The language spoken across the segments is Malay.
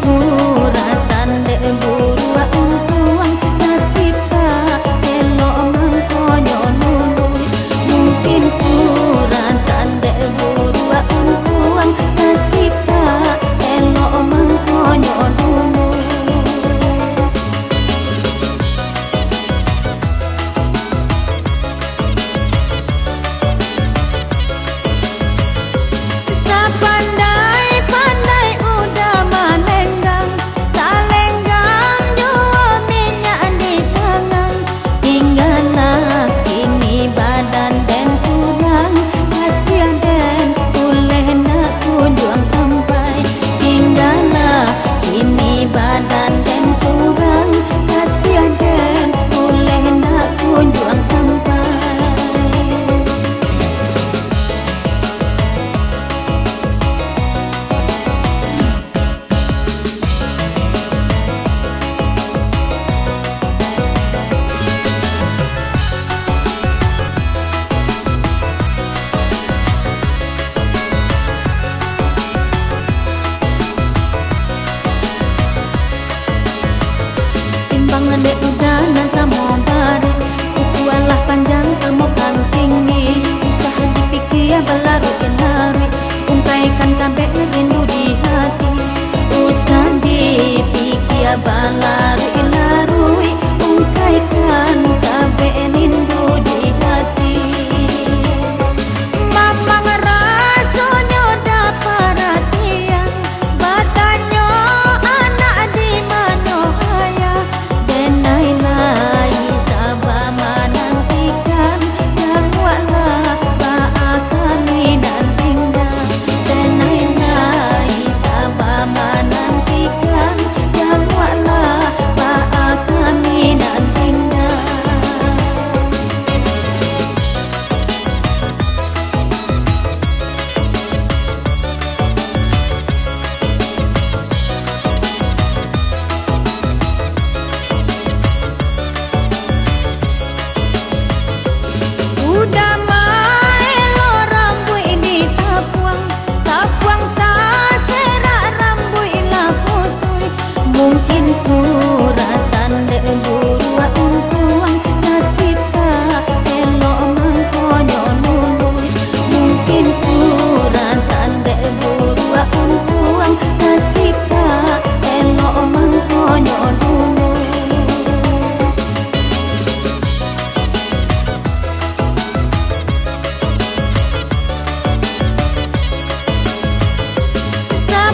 suratan dek burua untuang nasita elok mangkonyo nului. Mungkin suratan dek burua untuang nasita elok mangkonyo nului. Pandai-pandai udah manenggang, tak lenggang jua minyak di tangan. Tinggallah kini badan dan surang, kasihan dan boleh nak kunjung sampai. Tinggallah kini badan dan surang, kasihan dan boleh nak kunjung sampai. Timbangan dek udana sama bare, ukualah panjang sama kan tinggi. Usaha dipikir berlarut-larut, ungkaikan kabeh rindu di hati. Usaha dipikir berlarut-larut, ungkaikan kabeh rindu di hati. Mamang rasanya dah perhatian, badannya anak di mana ayah. Denai-nai sabar menantikan, jawablah doa kami dan tinggal. Denai-nai sabar menantikan, jawablah doa kami dan tinggal. Udah main lo rambut ini tapuang, tapuang tak serak rambut ilah putui. Mungkin suratan dek burua untuang nasita elok mangkonyo nului. Mungkin suratan dek burua untuang nasita elok mangkonyo nului.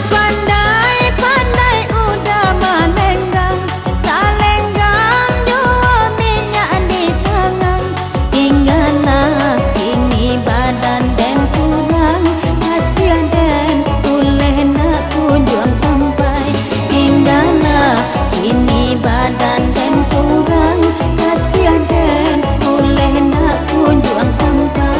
Pandai-pandai udah manenggang, tak lenggang jua minyak di tangan. Tinggallah kini badan dan surang, kasihan dan boleh nak kunjung sampai. Tinggallah kini badan dan surang, kasihan dan boleh nak kunjung sampai.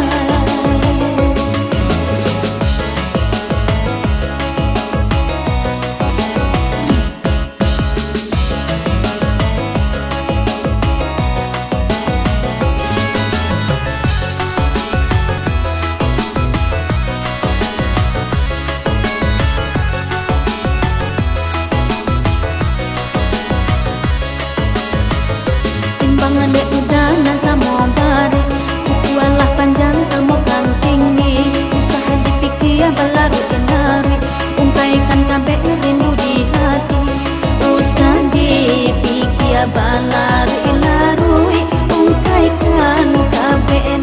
Timbangan dek udana sama bare, ukualah panjang sama kan tinggi. Usaha dipikir berlarut-larut, ungkaikan kabeh rindu di hati. Usaha dipikir berlarut-larut, ungkaikan kabeh